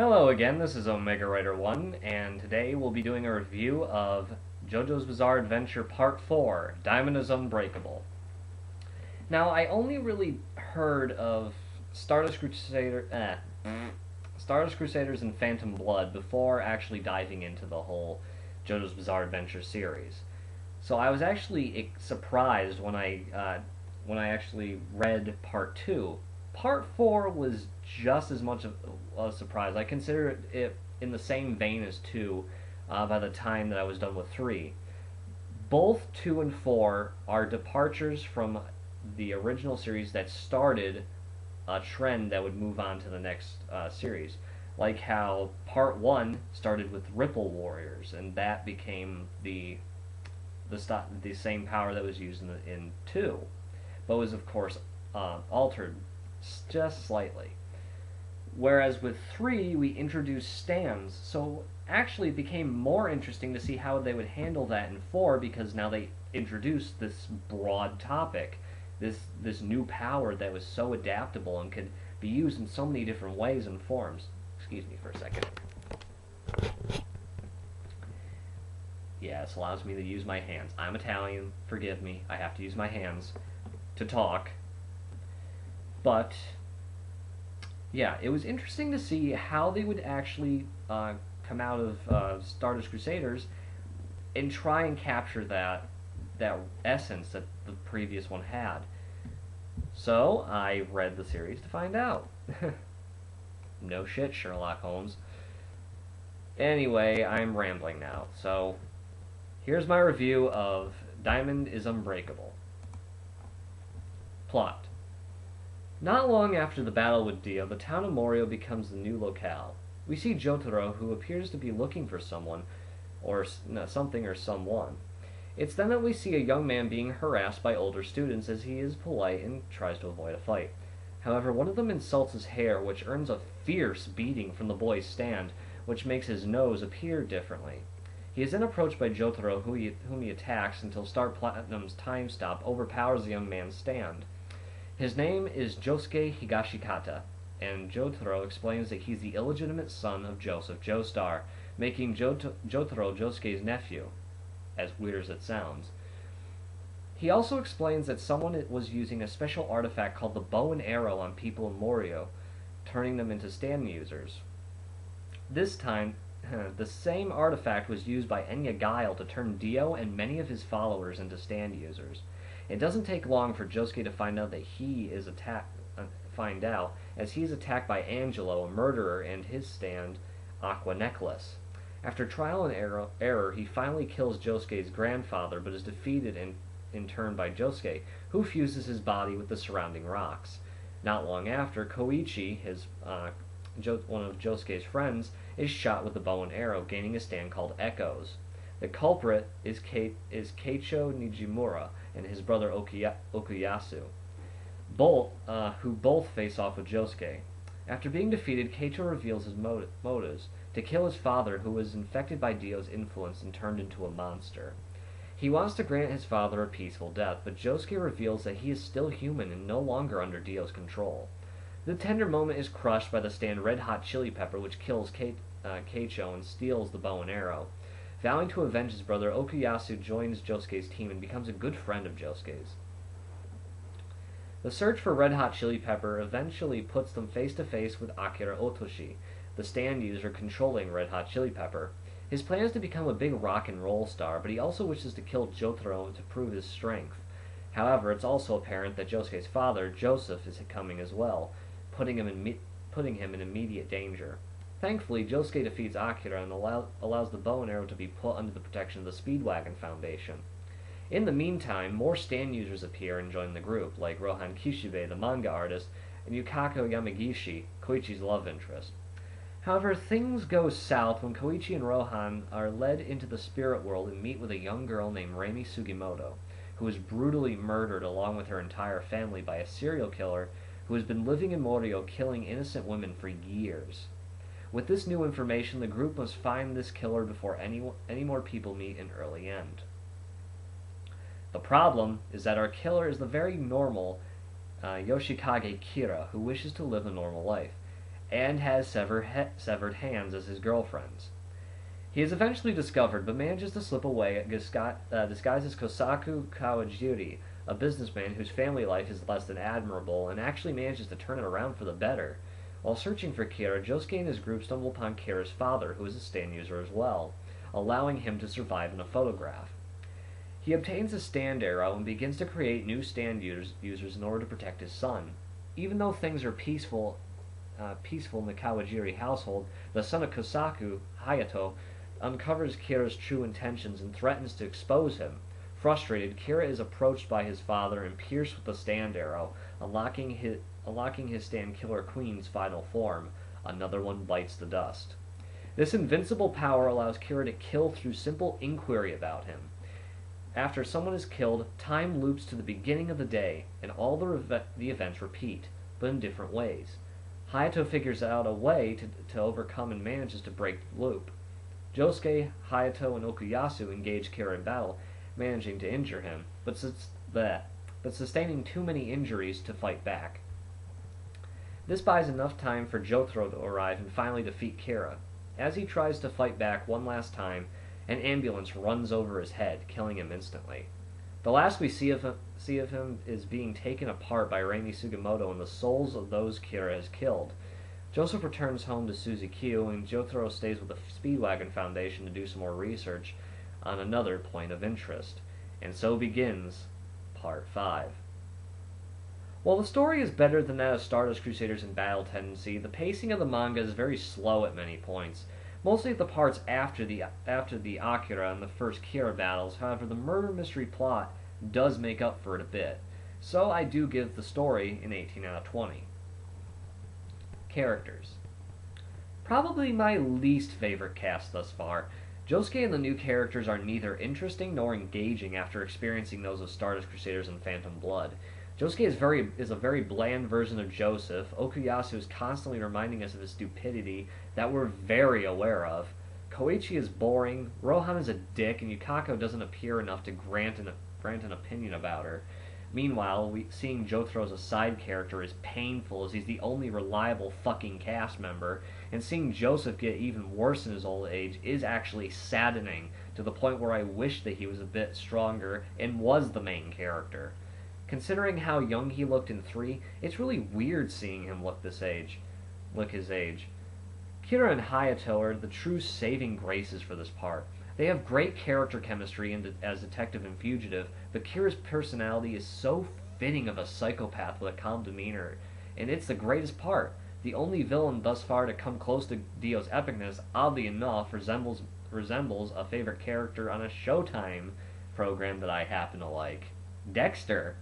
Hello again, this is Omega Writer 1, and today we'll be doing a review of JoJo's Bizarre Adventure Part 4, Diamond is Unbreakable. Now, I only really heard of Stardust Crusaders and Phantom Blood before actually diving into the whole JoJo's Bizarre Adventure series. So I was actually surprised when I actually read Part 2. Part 4 was just as much of a surprise. I consider it in the same vein as 2 by the time that I was done with 3. Both 2 and 4 are departures from the original series that started a trend that would move on to the next series. Like how Part 1 started with Ripple Warriors, and that became the same power that was used in 2, but was of course altered just slightly. Whereas with 3, we introduced stands, so actually it became more interesting to see how they would handle that in 4, because now they introduced this broad topic, this new power that was so adaptable and could be used in so many different ways and forms. Excuse me for a second. Yeah, this allows me to use my hands. I'm Italian, forgive me, I have to use my hands to talk. But yeah, it was interesting to see how they would actually come out of Stardust Crusaders and try and capture that essence that the previous one had. So I read the series to find out. No shit, Sherlock Holmes. Anyway, I'm rambling now. So here's my review of Diamond is Unbreakable. Plot. Not long after the battle with Dio, the town of Morio becomes the new locale. We see Jotaro, who appears to be looking for someone, or something or someone. It's then that we see a young man being harassed by older students as he is polite and tries to avoid a fight. However, one of them insults his hair, which earns a fierce beating from the boy's stand, which makes his nose appear differently. He is then approached by Jotaro, whom he attacks until Star Platinum's time stop overpowers the young man's stand. His name is Josuke Higashikata, and Jotaro explains that he's the illegitimate son of Joseph Joestar, making Jotaro Josuke's nephew, as weird as it sounds. He also explains that someone was using a special artifact called the bow and arrow on people in Morio, turning them into stand users. This time, the same artifact was used by Enya Guile to turn Dio and many of his followers into stand users. It doesn't take long for Josuke to find out as he's attacked by Angelo, a murderer, and his stand, Aqua Necklace. After trial and error, he finally kills Josuke's grandfather, but is defeated in turn by Josuke, who fuses his body with the surrounding rocks. Not long after, Koichi, one of Josuke's friends, is shot with the bow and arrow, gaining a stand called Echoes. The culprit is Keicho Nijimura and his brother Okuyasu, who both face off with Josuke. After being defeated, Keicho reveals his motives: to kill his father, who was infected by Dio's influence and turned into a monster. He wants to grant his father a peaceful death, but Josuke reveals that he is still human and no longer under Dio's control. The tender moment is crushed by the stand Red Hot Chili Pepper, which kills Keicho and steals the bow and arrow. Vowing to avenge his brother, Okuyasu joins Josuke's team and becomes a good friend of Josuke's. The search for Red Hot Chili Pepper eventually puts them face to face with Akira Otoshi, the stand user controlling Red Hot Chili Pepper. His plan is to become a big rock and roll star, but he also wishes to kill Jotaro to prove his strength. However, it's also apparent that Josuke's father, Joseph, is coming as well, putting him in immediate danger. Thankfully, Josuke defeats Akira and allows the bow and arrow to be put under the protection of the Speedwagon Foundation. In the meantime, more stand users appear and join the group, like Rohan Kishibe, the manga artist, and Yukako Yamagishi, Koichi's love interest. However, things go south when Koichi and Rohan are led into the spirit world and meet with a young girl named Reimi Sugimoto, who is brutally murdered along with her entire family by a serial killer who has been living in Morio killing innocent women for years. With this new information, the group must find this killer before any more people meet an early end. The problem is that our killer is the very normal Yoshikage Kira, who wishes to live a normal life. and has severed hands as his girlfriends. He is eventually discovered, but manages to slip away disguised as Kosaku Kawajiri, a businessman whose family life is less than admirable, and actually manages to turn it around for the better. While searching for Kira, Josuke and his group stumble upon Kira's father, who is a stand user as well, allowing him to survive in a photograph. He obtains a stand arrow and begins to create new stand users in order to protect his son. Even though things are peaceful in the Kawajiri household, the son of Kosaku, Hayato, uncovers Kira's true intentions and threatens to expose him. Frustrated, Kira is approached by his father and pierced with the stand arrow, unlocking his stand Killer Queen's final form. Another one bites the dust. This invincible power allows Kira to kill through simple inquiry about him. After someone is killed, time loops to the beginning of the day, and all the events repeat, but in different ways. Hayato figures out a way to overcome and manages to break the loop. Josuke, Hayato, and Okuyasu engage Kira in battle, managing to injure him, but sustaining too many injuries to fight back. This buys enough time for Jotaro to arrive and finally defeat Kira. As he tries to fight back one last time, an ambulance runs over his head, killing him instantly. The last we see of him is being taken apart by Reimi Sugimoto and the souls of those Kira has killed. Joseph returns home to Suzy-Q, and Jotaro stays with the Speedwagon Foundation to do some more research on another point of interest. And so begins Part 5. While the story is better than that of Stardust Crusaders and Battle Tendency, the pacing of the manga is very slow at many points, mostly at the parts after the Akira and the first Kira battles. However, the murder mystery plot does make up for it a bit, so I do give the story an 18 out of 20. Characters. Probably my least favorite cast thus far. Josuke and the new characters are neither interesting nor engaging after experiencing those of Stardust Crusaders and Phantom Blood. Josuke is a very bland version of Joseph. Okuyasu is constantly reminding us of his stupidity that we're very aware of. Koichi is boring, Rohan is a dick, and Yukako doesn't appear enough to grant an opinion about her. Meanwhile, seeing Jotaro as a side character is painful, as he's the only reliable fucking cast member, and seeing Joseph get even worse in his old age is actually saddening, to the point where I wish that he was a bit stronger and was the main character. Considering how young he looked in 3, it's really weird seeing him look his age. Kira and Hayato are the true saving graces for this part. They have great character chemistry as detective and fugitive, but Kira's personality is so fitting of a psychopath with a calm demeanor, and it's the greatest part. The only villain thus far to come close to Dio's epicness, oddly enough, resembles a favorite character on a Showtime program that I happen to like, Dexter.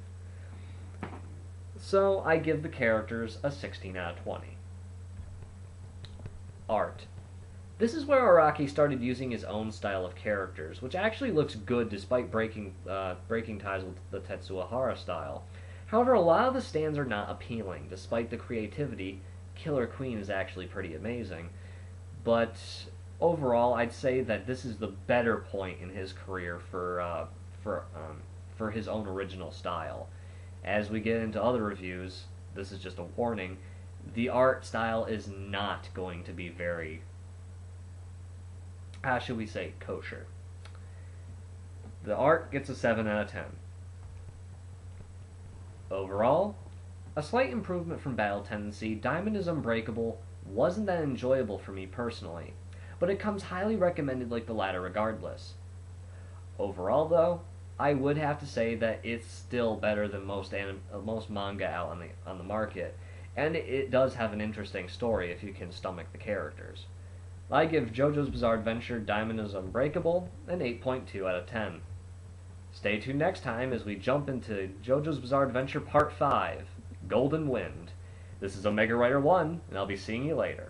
So I give the characters a 16 out of 20. Art. This is where Araki started using his own style of characters, which actually looks good despite breaking ties with the Tetsuo style. However, a lot of the stands are not appealing. Despite the creativity, Killer Queen is actually pretty amazing. But overall, I'd say that this is the better point in his career for his own original style. As we get into other reviews, this is just a warning, the art style is not going to be very, how should we say, kosher. The art gets a 7 out of 10. Overall, a slight improvement from Battle Tendency. Diamond is Unbreakable wasn't that enjoyable for me personally, but it comes highly recommended like the latter regardless. Overall though, I would have to say that it's still better than most manga out on the market, and it does have an interesting story if you can stomach the characters. I give JoJo's Bizarre Adventure Diamond is Unbreakable an 8.2 out of 10. Stay tuned next time as we jump into JoJo's Bizarre Adventure Part 5, Golden Wind. This is Omega Rider 1, and I'll be seeing you later.